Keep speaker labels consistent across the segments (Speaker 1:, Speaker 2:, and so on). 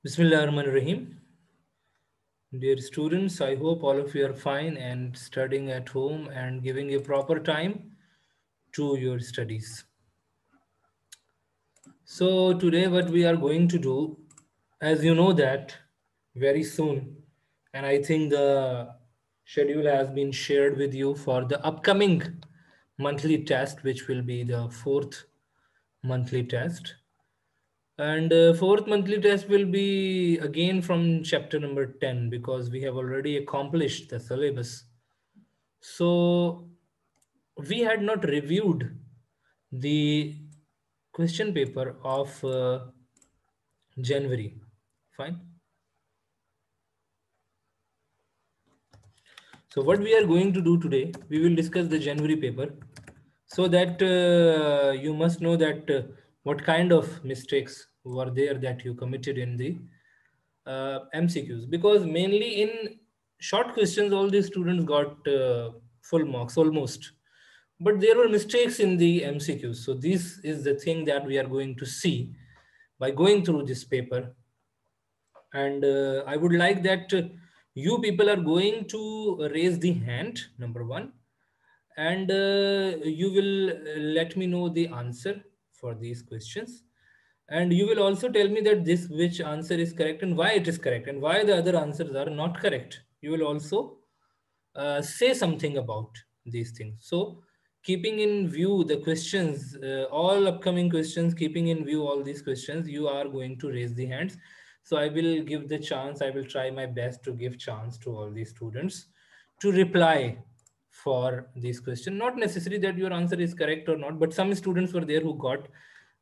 Speaker 1: Bismillahirrahmanirrahim. Dear students, I hope all of you are fine and studying at home and giving a proper time to your studies. So today what we are going to do, as you know that very soon, and I think the schedule has been shared with you for the upcoming monthly test, which will be the fourth monthly test. And fourth monthly test will be again from chapter number 10 because we have already accomplished the syllabus. So we had not reviewed the question paper of January. Fine. So what we are going to do today, we will discuss the January paper so that you must know that what kind of mistakes were there that you committed in the MCQs, because mainly in short questions all the students got full marks almost, but there were mistakes in the MCQs. So this is the thing that we are going to see by going through this paper. And I would like that you people are going to raise the hand, number one, and you will let me know the answer for these questions, and you will also tell me that this which answer is correct and why it is correct and why the other answers are not correct. You will also say something about these things. So keeping in view the questions, all upcoming questions, keeping in view all these questions, you are going to raise the hands. So I will give the chance, I will try my best to give chance to all these students to reply for this question. Not necessary that your answer is correct or not, but some students were there who got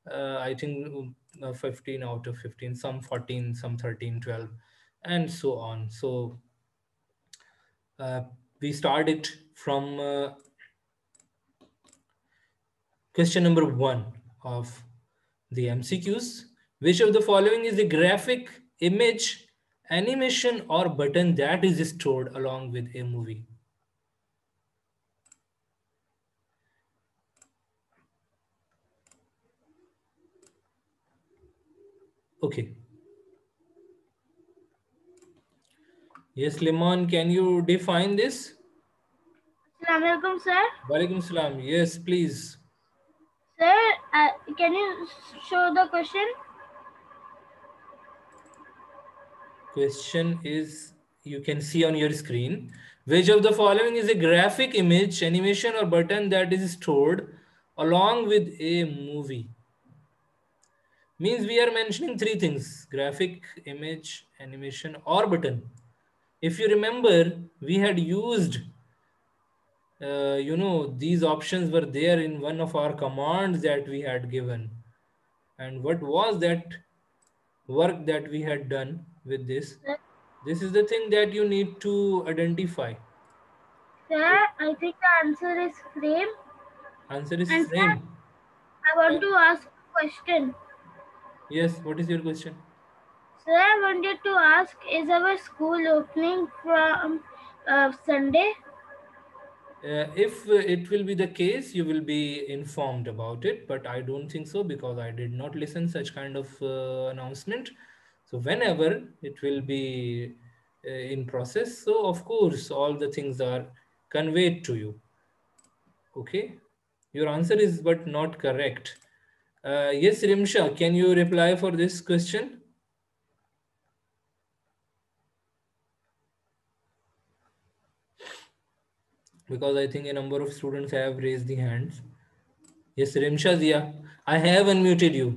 Speaker 1: I think 15 out of 15, some 14, some 13, 12, and so on. So uh, we start it from question number 1 of the MCQs. Which of the following is a graphic, image, animation, or button that is stored along with a movie? Okay. Yes, Liman, can you define this?
Speaker 2: Assalamualaikum, sir.
Speaker 1: Walaikum salam. Yes, please.
Speaker 2: Sir, can you show the question?
Speaker 1: Question is, you can see on your screen, which of the following is a graphic, image, animation, or button that is stored along with a movie? Means we are mentioning three things: graphic, image, animation, or button. If you remember, we had used these options were there in one of our commands that we had given. And what was that work that we had done with this?
Speaker 2: Sir,
Speaker 1: This is the thing that you need to identify.
Speaker 2: I think the answer is frame.
Speaker 1: Answer is
Speaker 2: And sir,
Speaker 1: frame.
Speaker 2: I want to ask a question.
Speaker 1: Yes, what is your question?
Speaker 2: Sir, I wanted to ask, is our school opening from Sunday?
Speaker 1: If it will be the case, you will be informed about it, but I don't think so because I did not listen such kind of announcement. So whenever it will be in process, so of course all the things are conveyed to you. Okay, your answer is but not correct. Yes, Rimsha, can you reply for this question? Because I think a number of students have raised the hands. Yes, Rimsha Zia, I have unmuted you.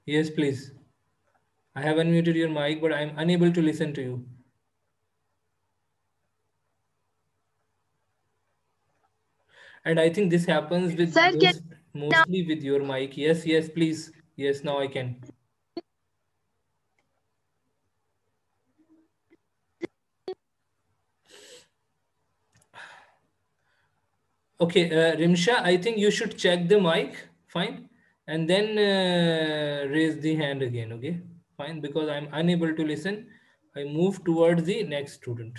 Speaker 1: Yes, please. I have unmuted your mic, but I'm unable to listen to you. And I think this happens with
Speaker 3: Sir, can
Speaker 1: mostly with your mic. Yes, yes, please. Yes, now I can. Okay, Rimsha, I think you should check the mic. Fine. And then raise the hand again. Okay. Fine. Because I'm unable to listen. I move towards the next student.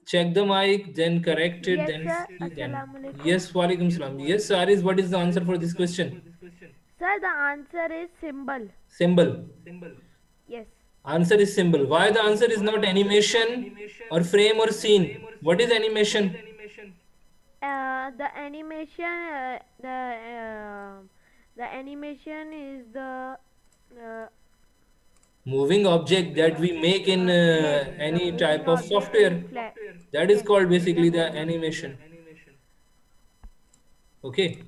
Speaker 1: Check the mic, then correct it,
Speaker 2: Yes,
Speaker 1: then
Speaker 2: sir.
Speaker 1: speak. Then
Speaker 2: Assalamu alaikum.
Speaker 1: yes, walaikum salam. Yes, Aris, what is the answer for this question?
Speaker 2: Sir, the answer is symbol.
Speaker 1: Symbol.
Speaker 2: Yes.
Speaker 1: Answer is symbol. Why the answer is not animation or frame or scene? What is animation?
Speaker 2: The animation, the animation is the uh,
Speaker 1: Moving object that we make in
Speaker 2: yes, the
Speaker 1: any
Speaker 2: moving
Speaker 1: type of
Speaker 2: object in
Speaker 1: software.
Speaker 2: flat.
Speaker 1: That is
Speaker 2: Yes,
Speaker 1: called
Speaker 2: the
Speaker 1: basically the
Speaker 2: moving.
Speaker 1: animation. Okay.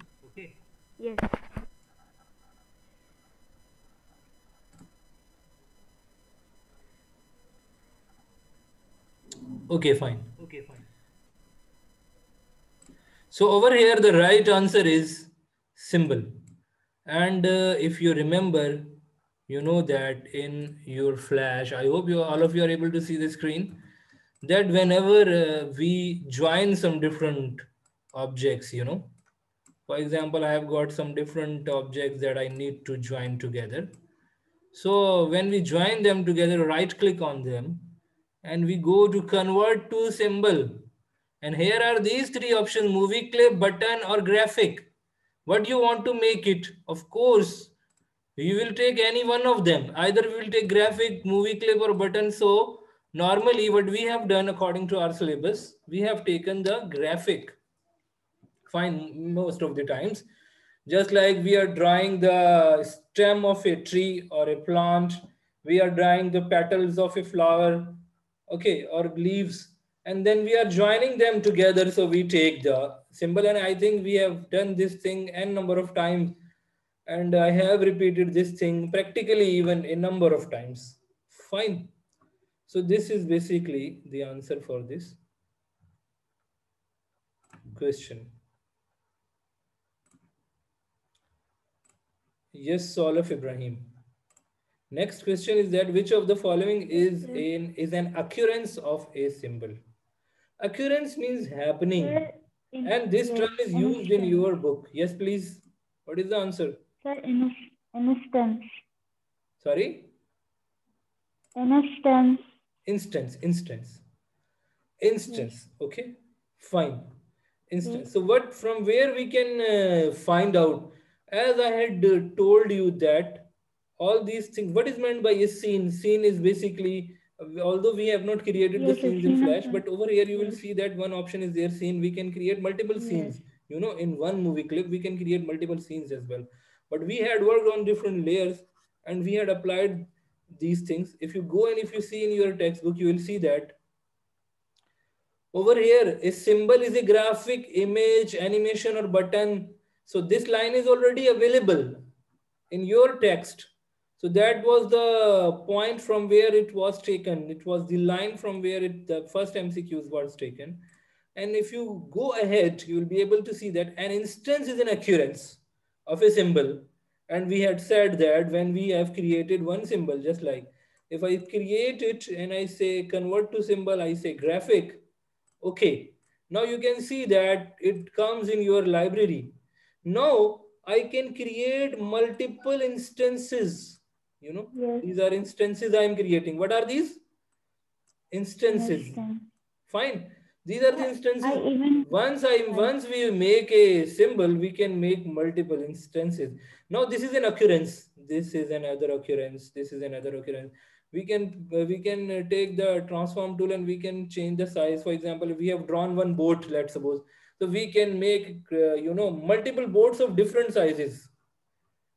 Speaker 2: Yes.
Speaker 1: Okay, fine. So over here, the right answer is symbol. And if you remember, you know that in your flash, I hope you all of you are able to see the screen, that whenever we join some different objects, for example, I have got some different objects that I need to join together. So when we join them together, right click on them and we go to convert to symbol. And here are these three options: movie clip, button, or graphic. What you want to make it? Of course, you will take any one of them. Either we will take graphic, movie clip, or button. So normally what we have done according to our syllabus, we have taken the graphic. Fine, most of the times, just like we are drawing the stem of a tree or a plant, we are drawing the petals of a flower, okay, or leaves, and then we are joining them together, so we take the symbol. And I think we have done this thing n number of times, and I have repeated this thing practically even a number of times. Fine. So this is basically the answer for this question. Yes, Solif Ibrahim. Next question is that which of the following
Speaker 2: Yes,
Speaker 1: is
Speaker 2: sir.
Speaker 1: an occurrence of a symbol? Occurrence means happening,
Speaker 2: Sir, in
Speaker 1: and this
Speaker 2: yes,
Speaker 1: term is used in
Speaker 2: instant.
Speaker 1: your book. Yes, please. What is the answer?
Speaker 2: Sir, instance.
Speaker 1: Sorry,
Speaker 2: Instance.
Speaker 1: instance.
Speaker 2: Yes.
Speaker 1: Instance. Okay, fine.
Speaker 2: Yes.
Speaker 1: Instance. So what, from where we can find out? As I had told you that all these things, what is meant by a scene? Scene is basically, although we have not created the
Speaker 2: Yes, a
Speaker 1: scenes in
Speaker 2: scene of
Speaker 1: Flash, but over here you will
Speaker 2: yes.
Speaker 1: see that one option is there, scene. We can create multiple
Speaker 2: Yes.
Speaker 1: scenes. In one movie clip, we can create multiple scenes as well. But we had worked on different layers and we had applied these things. If you go and if you see in your textbook, you will see that over here, a symbol is a graphic, image, animation, or button. So this line is already available in your text. So that was the point from where it was taken. It was the line from where the first MCQs was taken. And if you go ahead, you will be able to see that an instance is an occurrence of a symbol. And we had said that when we have created one symbol, just like if I create it and I say convert to symbol, I say graphic. Okay, now you can see that it comes in your library. Now I can create multiple instances.
Speaker 2: Yes.
Speaker 1: These are instances I am creating. What are these? Instances.
Speaker 2: Instance.
Speaker 1: Fine. These are the
Speaker 2: I
Speaker 1: instances.
Speaker 2: even like
Speaker 1: Once we make a symbol, we can make multiple instances. Now this is an occurrence. This is another occurrence. This is another occurrence. We can take the transform tool and we can change the size. For example, if we have drawn one boat, let's suppose, so we can make multiple boats of different sizes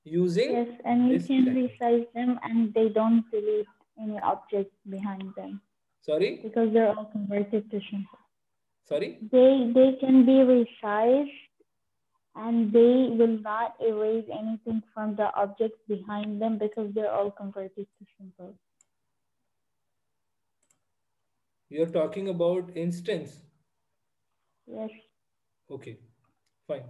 Speaker 1: using
Speaker 2: yes, and you
Speaker 1: this
Speaker 2: can
Speaker 1: technique.
Speaker 2: resize them and they don't delete any objects behind them
Speaker 1: Sorry,
Speaker 2: because they're all converted to symbol.
Speaker 1: sorry.
Speaker 2: They can be resized and they will not erase anything from the objects behind them because they're all converted to symbols.
Speaker 1: You're talking about instance.
Speaker 2: Yes.
Speaker 1: Okay, fine.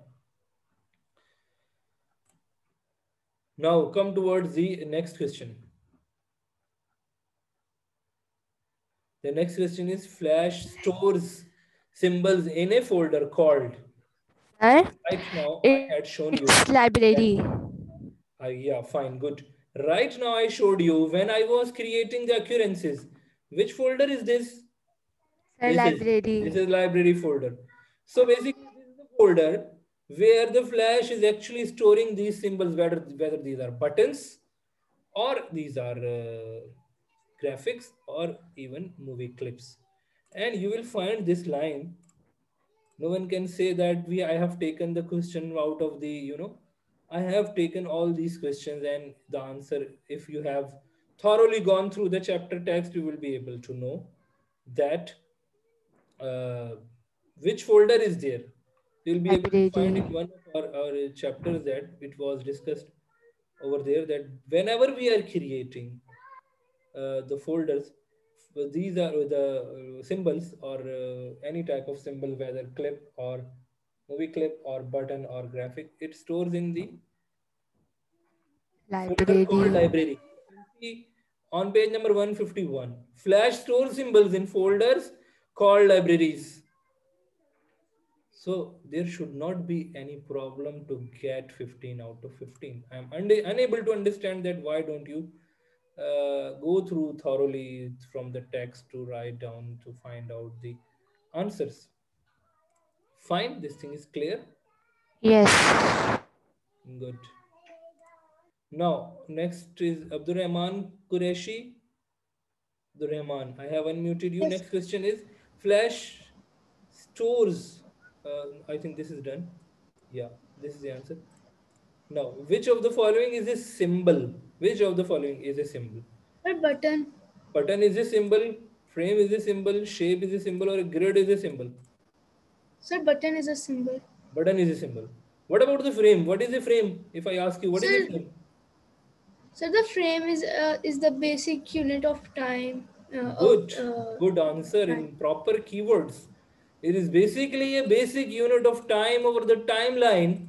Speaker 1: Now come towards the next question. The next question is Flash stores symbols in a folder called.
Speaker 3: Sir,
Speaker 1: Right now, I had shown
Speaker 3: it's
Speaker 1: you that.
Speaker 3: library.
Speaker 1: Yeah, fine, good. Right now, I showed you when I was creating the occurrences. Which folder is this?
Speaker 3: Sir,
Speaker 1: This is
Speaker 3: library.
Speaker 1: this is library folder. So basically, this is the folder where the Flash is actually storing these symbols, whether these are buttons or these are graphics or even movie clips. And you will find this line. No one can say that we I have taken the question out of the, I have taken all these questions and the answer. If you have thoroughly gone through the chapter text, you will be able to know that uh, which folder is there. You'll be able to find
Speaker 3: Library.
Speaker 1: in one of our chapters that it was discussed over there, that whenever we are creating the folders, these are the symbols or any type of symbol, whether clip or movie clip or button or graphic, it stores in the folder called
Speaker 3: Library.
Speaker 1: library. You can see on page number 151, Flash stores symbols in folders called libraries. So there should not be any problem to get 15 out of 15. I'm unable to understand that. Why don't you go through thoroughly from the text to write down to find out the answers? Fine, this thing is clear.
Speaker 3: Yes.
Speaker 1: Good. Now, next is Abdur Rahman Qureshi. Abdur Rahman, I have unmuted you.
Speaker 4: Yes,
Speaker 1: Next question is Flash stores. I think this is done. Yeah, this is the answer. Now, which of the following is a symbol? Which of the following is a symbol?
Speaker 4: sir, button.
Speaker 1: Button is a symbol, frame is a symbol, shape is a symbol, or a grid is a symbol.
Speaker 4: Sir, button is a symbol.
Speaker 1: Button is a symbol. What about the frame? What is a frame? If I ask you, what is a
Speaker 4: Sir,
Speaker 1: frame?
Speaker 4: sir, the frame is the basic unit of time of
Speaker 1: Good, good answer
Speaker 4: time.
Speaker 1: in proper keywords. It is basically a basic unit of time over the timeline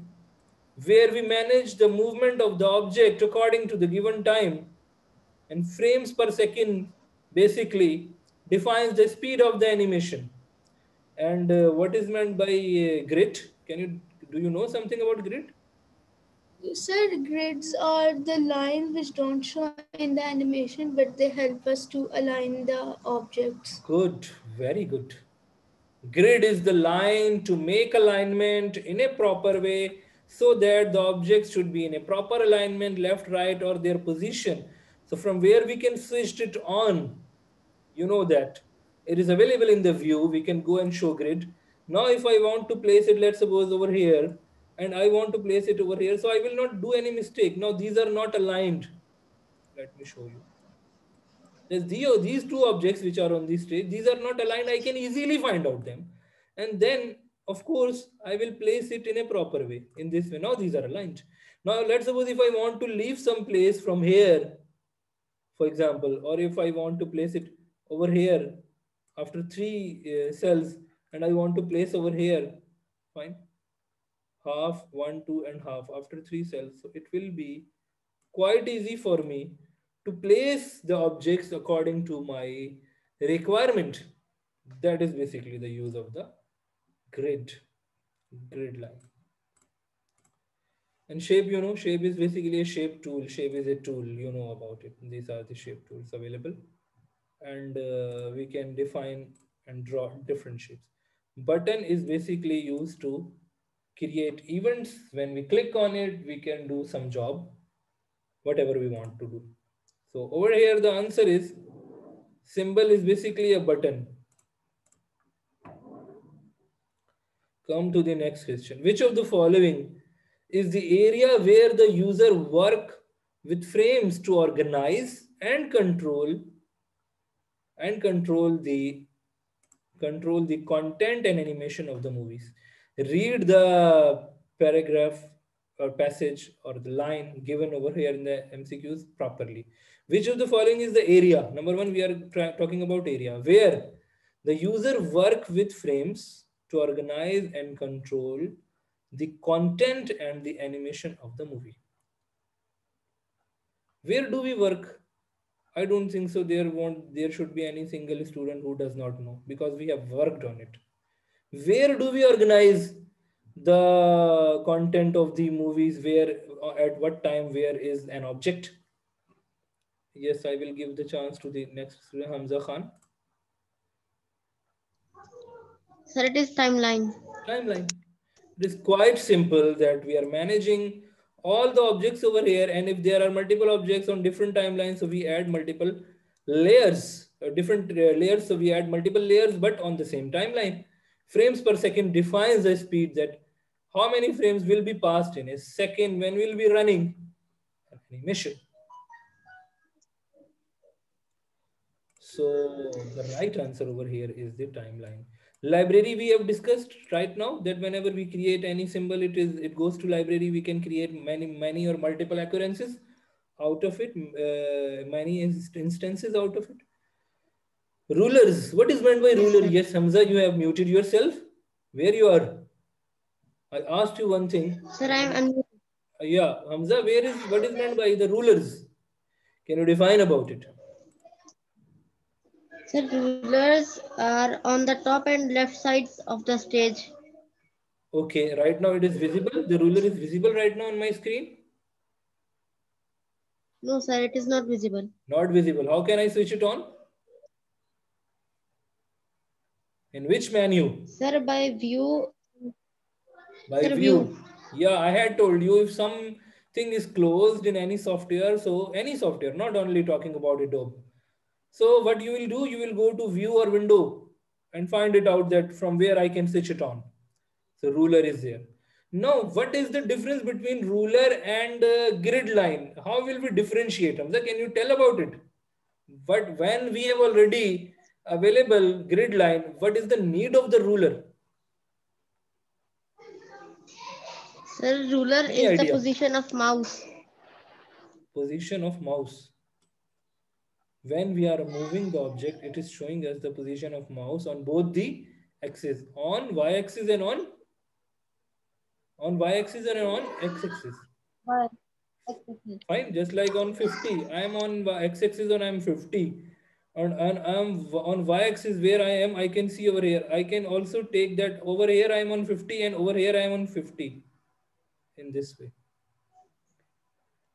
Speaker 1: where we manage the movement of the object according to the given time. And frames per second basically defines the speed of the animation. And what is meant by grid? Do you know something about grid?
Speaker 4: Sir, grids are the lines which don't show in the animation, but they help us to align the objects.
Speaker 1: Good, very good. Grid is the line to make alignment in a proper way so that the objects should be in a proper alignment, left, right, or their position. So from where we can switch it on, you know that it is available in the view. We can go and show grid. Now, if I want to place it, let's suppose over here, and I want to place it over here, so I will not do any mistake. Now, these are not aligned. Let me show you. These two objects which are on this stage, these are not aligned. I can easily find out them. And then, of course, I will place it in a proper way. In this way, now these are aligned. Now, let's suppose if I want to leave some place from here, for example, or if I want to place it over here after three cells, and I want to place over here, fine, half, one, two, and half after three cells. So it will be quite easy for me to place the objects according to my requirement. That is basically the use of the grid, grid line. And shape, shape is basically a shape tool. Shape is a tool, you know about it. These are the shape tools available. And we can define and draw different shapes. Button is basically used to create events. When we click on it, we can do some job, whatever we want to do. So over here, the answer is symbol is basically a button. Come to the next question. Which of the following is the area where the user work with frames to organize and control the content and animation of the movies? Read the paragraph or passage or the line given over here in the MCQs properly. Which of the following is the area? Number one, we are talking about area where the user work with frames to organize and control the content and the animation of the movie. Where do we work? I don't think so. There should be any single student who does not know, because we have worked on it. Where do we organize the content of the movies? Where, at what time, where is an object? Yes, I will give the chance to the next student, Hamza Khan.
Speaker 3: Sir, it is timeline.
Speaker 1: Timeline. It is quite simple that we are managing all the objects over here, and if there are multiple objects on different timelines, so we add multiple layers, different layers, so we add multiple layers but on the same timeline. Frames per second defines the speed, that how many frames will be passed in a second when we'll be running an animation. So the right answer over here is the timeline. Library we have discussed right now, that whenever we create any symbol, it goes to library. We can create many or multiple occurrences out of it, many instances out of it. Rulers. What is meant by
Speaker 3: Yes,
Speaker 1: ruler?
Speaker 3: sir.
Speaker 1: Yes, Hamza, you have muted yourself. Where you are? I asked you one thing.
Speaker 3: Sir, I am unmuted.
Speaker 1: Yeah, Hamza, what is meant by the rulers? Can you define about it?
Speaker 3: Sir, rulers are on the top and left sides of the stage.
Speaker 1: Okay, right now it is visible. The ruler is visible right now on my screen.
Speaker 3: No, sir, it is not visible.
Speaker 1: Not visible. How can I switch it on? In which menu?
Speaker 3: Sir, by view,
Speaker 1: By
Speaker 3: sir, view.
Speaker 1: view. Yeah, I had told you if something is closed in any software, so any software, not only talking about Adobe. So what you will do, you will go to view or window and find it out that from where I can switch it on. So ruler is there. Now, what is the difference between ruler and grid line? How will we differentiate them? Can you tell about it? But when we have already available grid line, what is the need of the ruler?
Speaker 3: Sir, ruler
Speaker 1: Any
Speaker 3: is the
Speaker 1: idea?
Speaker 3: position of mouse.
Speaker 1: Position of mouse. When we are moving the object, it is showing us the position of mouse on both the axes, on y-axis and on y-axis and on x-axis.
Speaker 3: Why?
Speaker 1: Fine, just like on 50, I am on x-axis and I am 50. And I'm on y-axis where I am, I can see over here. I can also take that over here I am on 50 and over here I am on 50 in this way.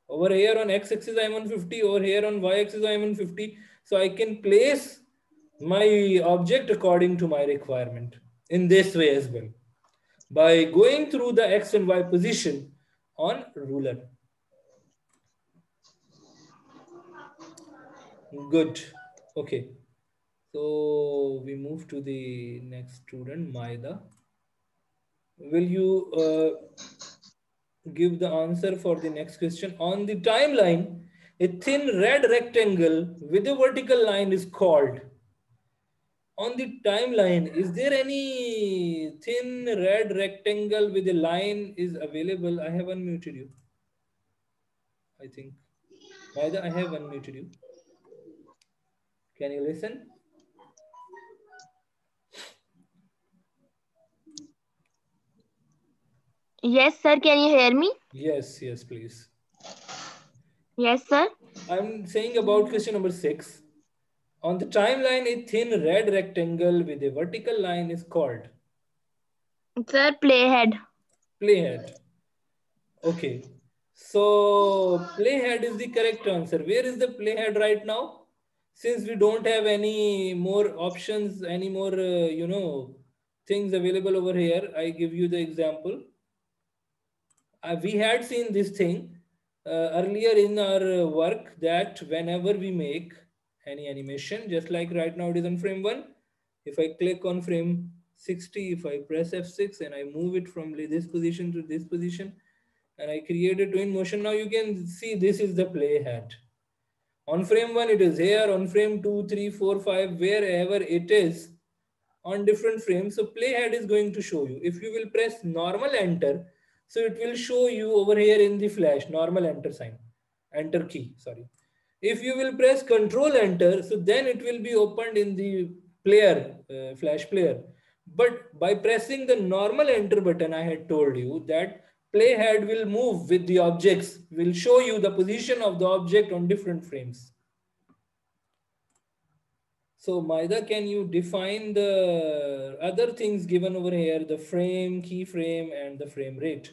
Speaker 1: Over here on x-axis I am on 50, over here on y-axis I am on 50. So I can place my object according to my requirement in this way as well, by going through the x and y position on ruler. Good. Okay. So we move to the next student, Maida. Will you give the answer for the next question? On the timeline, a thin red rectangle with a vertical line is called. On the timeline, is there any thin red rectangle with a line is available? I have unmuted you. I think. Maida, I have unmuted you. Can you listen?
Speaker 5: Yes, sir. Can you hear me?
Speaker 1: Yes, yes, please.
Speaker 5: Yes, sir.
Speaker 1: I'm saying about question number 6. On the timeline, a thin red rectangle with a vertical line is called
Speaker 5: Sir, playhead.
Speaker 1: playhead. Okay. So playhead is the correct answer. Where is the playhead right now? Since we don't have any more options, any more, things available over here, I give you the example. We had seen this thing earlier in our work, that whenever we make any animation, just like right now it is on frame 1, if I click on frame 60, if I press F6 and I move it from this position to this position and I create a twin motion, now you can see this is the playhead. On frame 1 it is here, on frame 2, 3, 4, 5, wherever it is on different frames. So playhead is going to show you. If you will press normal enter, so it will show you over here in the flash, normal enter sign, enter key, sorry. If you will press control enter, so then it will be opened in the player, flash player. But by pressing the normal enter button, I had told you that playhead will move with the objects, will show you the position of the object on different frames. So Maida, can you define the other things given over here, the frame, keyframe, and the frame rate?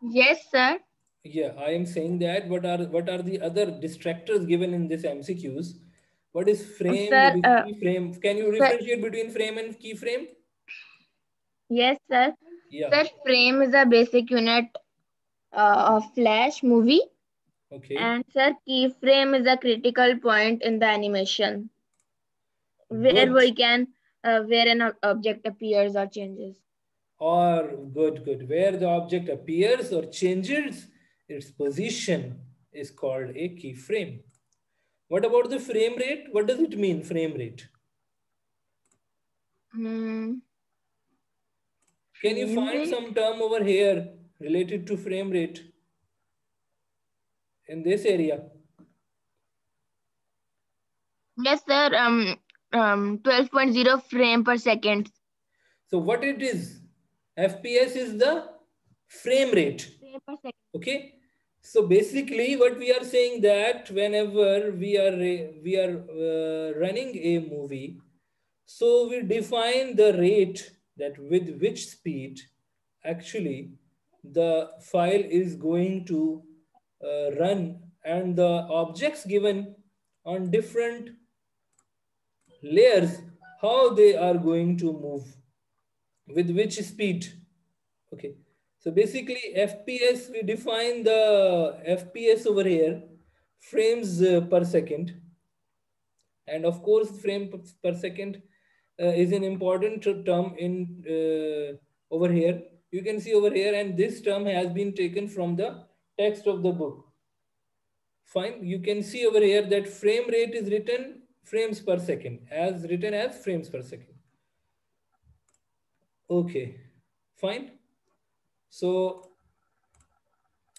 Speaker 5: Yes, sir.
Speaker 1: Yeah, I am saying that. What are the other distractors given in this MCQs? What is frame?
Speaker 5: Sir,
Speaker 1: What is key frame? Can you
Speaker 5: sir,
Speaker 1: differentiate between frame and key frame?
Speaker 5: yes, sir.
Speaker 1: Yeah.
Speaker 5: Sir, frame is a basic unit of flash movie,
Speaker 1: Okay.
Speaker 5: and sir, keyframe is a critical point in the animation where
Speaker 1: Good.
Speaker 5: we can where an object appears or changes.
Speaker 1: Or good. Where the object appears or changes its position is called a keyframe. What about the frame rate? What does it mean, frame rate?
Speaker 5: Hmm,
Speaker 1: Can you
Speaker 5: frame
Speaker 1: find
Speaker 5: rate.
Speaker 1: some term over here related to frame rate in this area?
Speaker 5: Yes, sir. 12.0 frame per second.
Speaker 1: So what it is? FPS is the frame rate.
Speaker 5: Frame per second.
Speaker 1: Okay. So basically, what we are saying that whenever we are running a movie, so we define the rate that with which speed actually the file is going to run, and the objects given on different layers, how they are going to move with which speed. Okay, so basically FPS, we define the FPS over here, frames per second. And of course frame per second is an important term in over here. You can see over here, and this term has been taken from the text of the book. Fine, you can see over here that frame rate is written frames per second, as written as frames per second. Okay, fine. So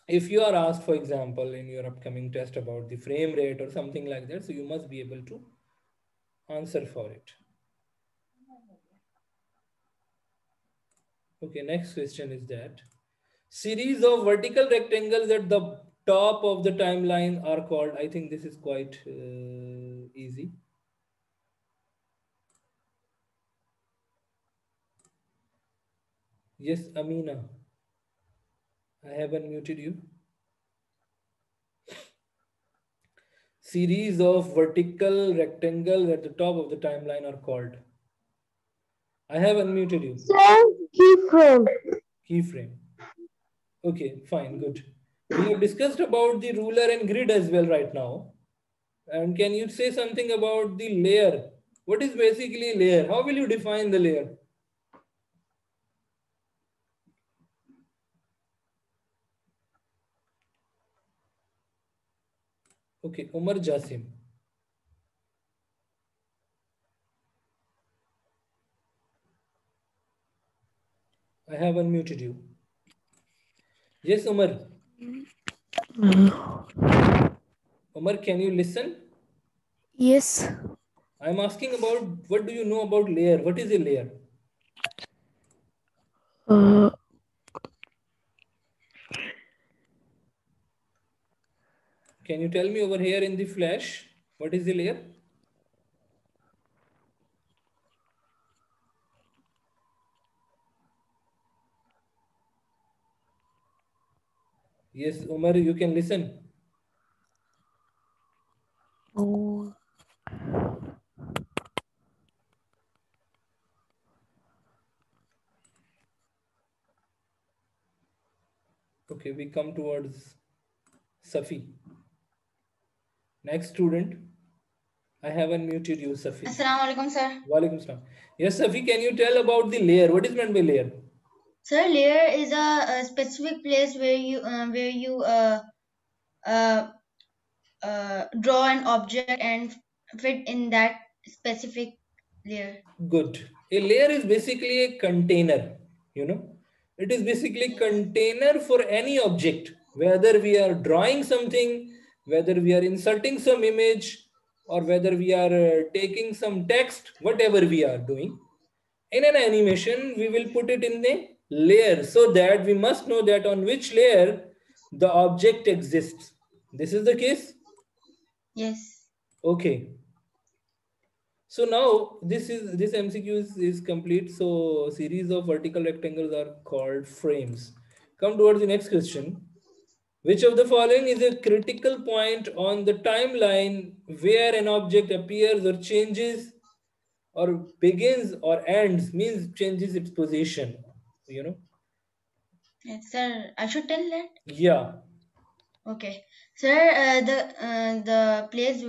Speaker 1: if you are asked, for example, in your upcoming test about the frame rate or something like that, so you must be able to answer for it. Okay, next question is that series of vertical rectangles at the top of the timeline are called, I think this is quite easy. Yes, Amina, I have unmuted you. Series of vertical rectangles at the top of the timeline are called. I have unmuted you.
Speaker 2: Sir, keyframe.
Speaker 1: Keyframe. Okay, fine, good. We have discussed about the ruler and grid as well right now. And can you say something about the layer? What is basically layer? How will you define the layer? Okay, Umar Jasim. I have unmuted you. Yes, Umar. Umar, can you listen?
Speaker 6: Yes.
Speaker 1: I'm asking about what do you know about layer? What is a layer?
Speaker 6: Uh,
Speaker 1: Can you tell me over here in the flash? What is the layer? Yes, Umar, you can listen.
Speaker 6: oh,
Speaker 1: Okay, we come towards Safi. Next student. I have unmuted you, Safi.
Speaker 7: Assalamu alaikum, sir.
Speaker 1: Walaikum salam. Yes, Safi, can you tell about the layer? What is meant by layer?
Speaker 7: Sir, layer is a specific place where you uh, draw an object and fit in that specific layer.
Speaker 1: Good. A layer is basically a container, you know. It is basically container for any object, whether we are drawing something, whether we are inserting some image, or whether we are taking some text, whatever we are doing. In an animation, we will put it in a layer so that we must know that on which layer the object exists. This is the case?
Speaker 7: Yes.
Speaker 1: Okay. So now this MCQ is complete. So series of vertical rectangles are called frames. Come towards the next question. Which of the following is a critical point on the timeline where an object appears or changes or begins or ends, means changes its position, you know?
Speaker 7: Yes, sir. I should tell that.
Speaker 1: Yeah,
Speaker 7: Okay, sir. The place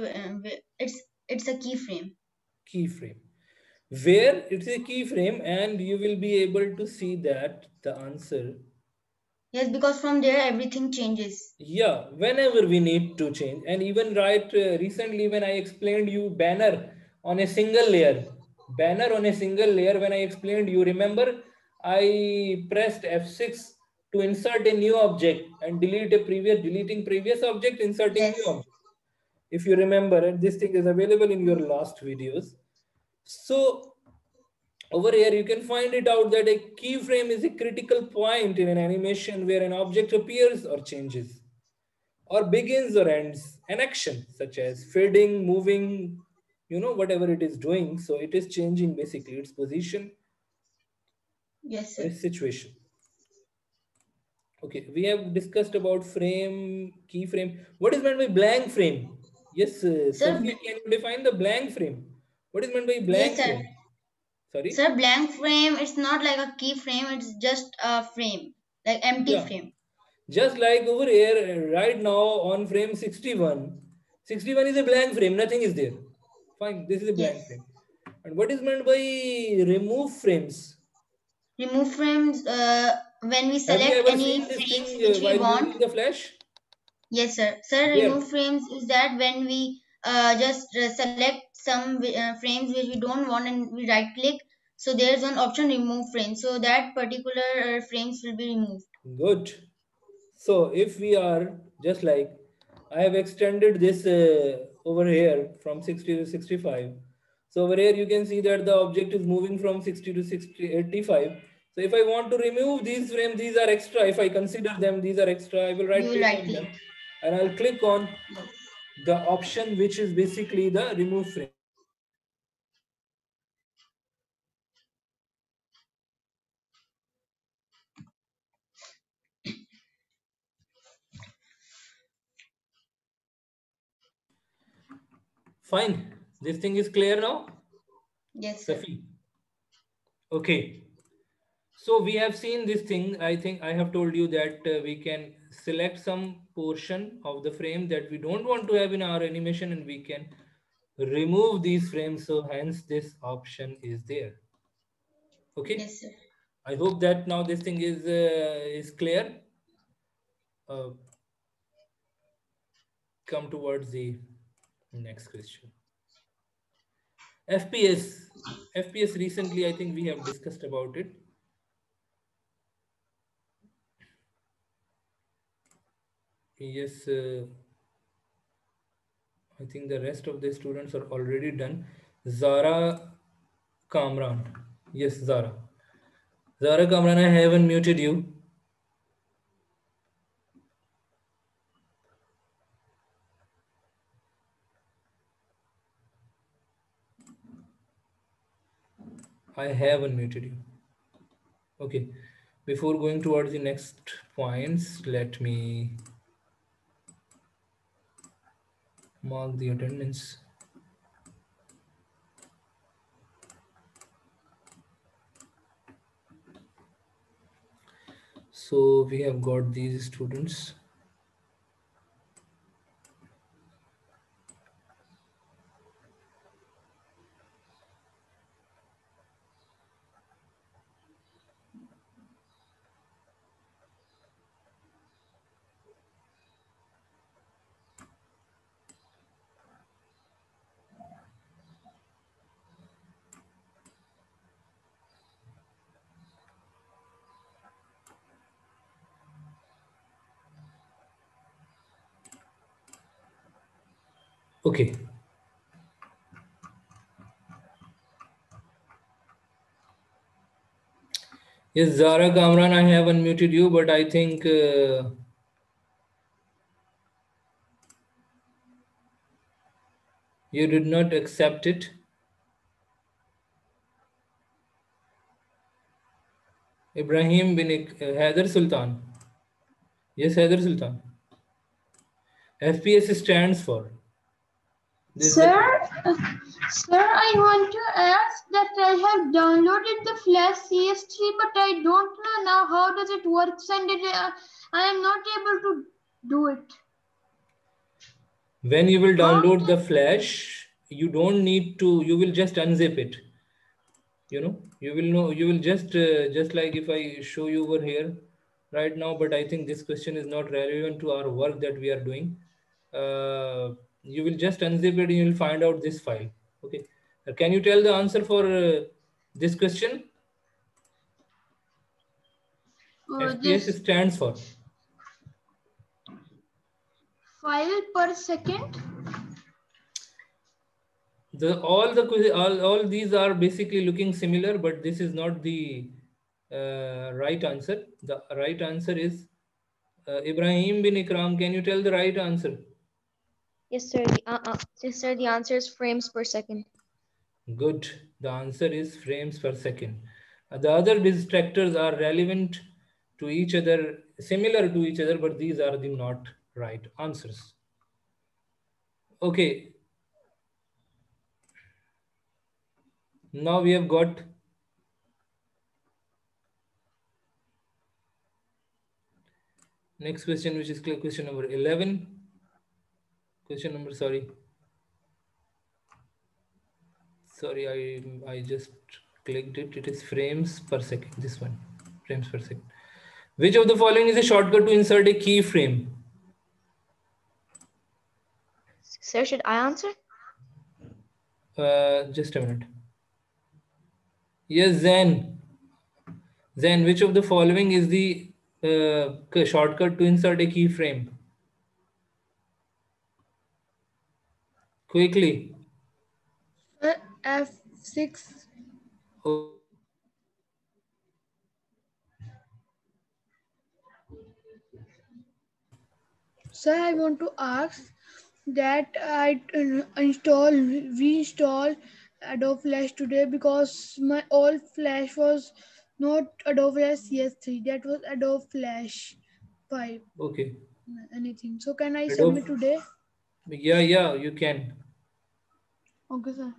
Speaker 7: it's a keyframe.
Speaker 1: keyframe. Where it's a keyframe, and you will be able to see that the answer.
Speaker 7: Yes, because from there everything changes.
Speaker 1: Yeah, whenever we need to change. And even right recently, when I explained you banner on a single layer, when I explained you, remember, I pressed F6 to insert a new object and deleting previous object, inserting new
Speaker 7: Yes.
Speaker 1: object. If you remember, and this thing is available in your last videos. So over here, you can find it out that a keyframe is a critical point in an animation where an object appears or changes, or begins or ends an action, such as fading, moving, whatever it is doing. So it is changing basically its position
Speaker 7: Yes,
Speaker 1: or
Speaker 7: sir.
Speaker 1: its situation. Okay, we have discussed about frame, keyframe. What is meant by blank frame? Yes,
Speaker 7: Sir.
Speaker 1: Sophia, can you define the blank frame? What is meant by
Speaker 7: Yes,
Speaker 1: blank
Speaker 7: sir.
Speaker 1: frame? Sorry?
Speaker 7: Sir, blank frame. It's not like a keyframe. It's just a frame, like empty
Speaker 1: Yeah.
Speaker 7: frame.
Speaker 1: Just like over here, right now on frame 61, 61 is a blank frame, nothing is there. Fine, this is a
Speaker 7: Yes.
Speaker 1: blank frame. And what is meant by remove frames?
Speaker 7: Remove frames. When we
Speaker 1: Have you
Speaker 7: select
Speaker 1: ever
Speaker 7: any
Speaker 1: seen this
Speaker 7: frames
Speaker 1: thing
Speaker 7: which we
Speaker 1: while
Speaker 7: want.
Speaker 1: using the flash?
Speaker 7: Yes, sir. Sir,
Speaker 1: Where?
Speaker 7: remove frames is that when we just select some frames which we don't want and we right click. So there's one option remove frame. So that particular frames will be removed.
Speaker 1: Good. So if we are just like, I have extended this over here from 60 to 65. So over here you can see that the object is moving from 60 to 60, 85. So if I want to remove these frames, these are extra. If I consider them, these are extra. I will
Speaker 7: You
Speaker 1: right
Speaker 7: will
Speaker 1: click
Speaker 7: right
Speaker 1: on
Speaker 7: click.
Speaker 1: them and I'll click on
Speaker 7: Yes.
Speaker 1: the option which is basically the remove frame. Fine. This thing is clear now,
Speaker 7: Yes, sir.
Speaker 1: Safi. Okay. So we have seen this thing. I think I have told you that we can select some portion of the frame that we don't want to have in our animation, and we can remove these frames. So hence this option is there. Okay.
Speaker 7: Yes, sir.
Speaker 1: I hope that now this thing is clear. Uh, come towards the next question. FPS. FPS recently, I think we have discussed about it. Yes, I think the rest of the students are already done. Zara Kamran. Yes, Zara. Zara Kamran, I haven't muted you. I haven't muted you. Okay. Before going towards the next points, let me mark the attendance. So we have got these students. Okay. Yes, Zara Kamran, I have unmuted you, but I think you did not accept it. Ibrahim bin Haider Sultan. Yes, Haider Sultan. FPS stands for. This is
Speaker 4: Sir, sir, I want to ask that I have downloaded the Flash CS3, but I don't know now how does it works, and I am not able to do it.
Speaker 1: when you will
Speaker 4: How
Speaker 1: download the
Speaker 4: can
Speaker 1: Flash, you don't need to. You will just unzip it. You know, you will know. You will just like if I show you over here right now. But I think this question is not relevant to our work that we are doing. You will just unzip it and you will find out this file. Okay. Can you tell the answer for this question? FPS
Speaker 4: this
Speaker 1: stands for.
Speaker 4: file per second?
Speaker 1: All these are basically looking similar, but this is not the right answer. The right answer is Ibrahim bin Ikram. Can you tell the right answer?
Speaker 5: Yes, sir. Yes, sir. The answer is frames per second.
Speaker 1: Good. The answer is frames per second. The other distractors are relevant to each other, similar to each other, but these are the not right answers. Okay. Now we have got next question, which is question number 11. Question number, sorry, I just clicked it. It is frames per second. This one, frames per second. Which of the following is a shortcut to insert a keyframe?
Speaker 5: Sir, should I answer?
Speaker 1: Just a minute. Yes, Zen. Zen, which of the following is the shortcut to insert a keyframe? Quickly.
Speaker 4: F6. Sir, I want to ask that I reinstall Adobe Flash today because my old Flash was not Adobe Flash CS3. That was Adobe Flash 5.
Speaker 1: Okay.
Speaker 4: Anything. So can I
Speaker 1: Adobe.
Speaker 4: submit today?
Speaker 1: Yeah, you can.
Speaker 4: Okay, sir.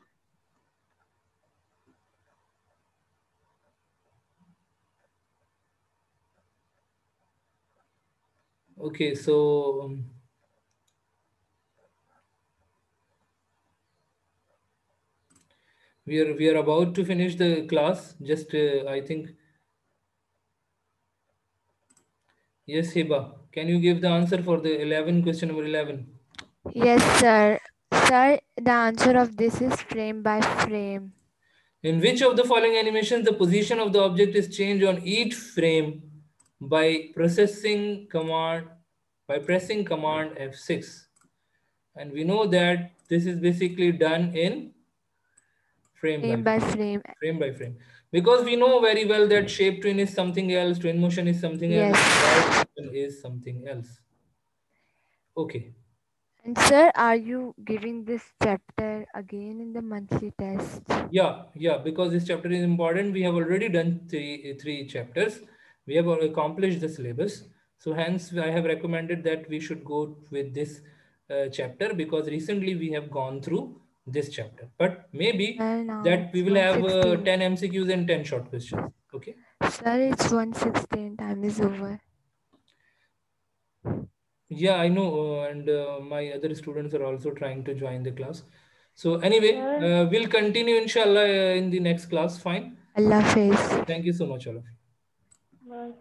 Speaker 1: Okay, so we are about to finish the class. Just I think. Yes, Hiba. Can you give the answer for the 11 question number 11?
Speaker 6: Yes, sir. Sir, the answer of this is frame by frame.
Speaker 1: In which of the following animations the position of the object is changed on each frame by pressing command F6? And we know that this is basically done in frame by frame. Frame by frame. Because we know very well that shape twin is something else, twin motion is something else,
Speaker 6: Yes.
Speaker 1: is something else. Okay.
Speaker 6: And sir, are you giving this chapter again in the monthly test?
Speaker 1: Yeah, because this chapter is important. We have already done three chapters. We have accomplished the syllabus. So hence I have recommended that we should go with this chapter because recently we have gone through this chapter. But maybe
Speaker 6: Well, now
Speaker 1: that we
Speaker 6: it's
Speaker 1: will have
Speaker 6: 1:16.
Speaker 1: 10 MCQs and 10 short questions. Okay.
Speaker 6: Sir, it's 1:16. Time is over.
Speaker 1: Yeah, I know. And my other students are also trying to join the class. So anyway, we'll continue inshallah in the next class. Fine.
Speaker 6: Allah Hafiz.
Speaker 1: Thank you so much, all of you.
Speaker 2: Bye.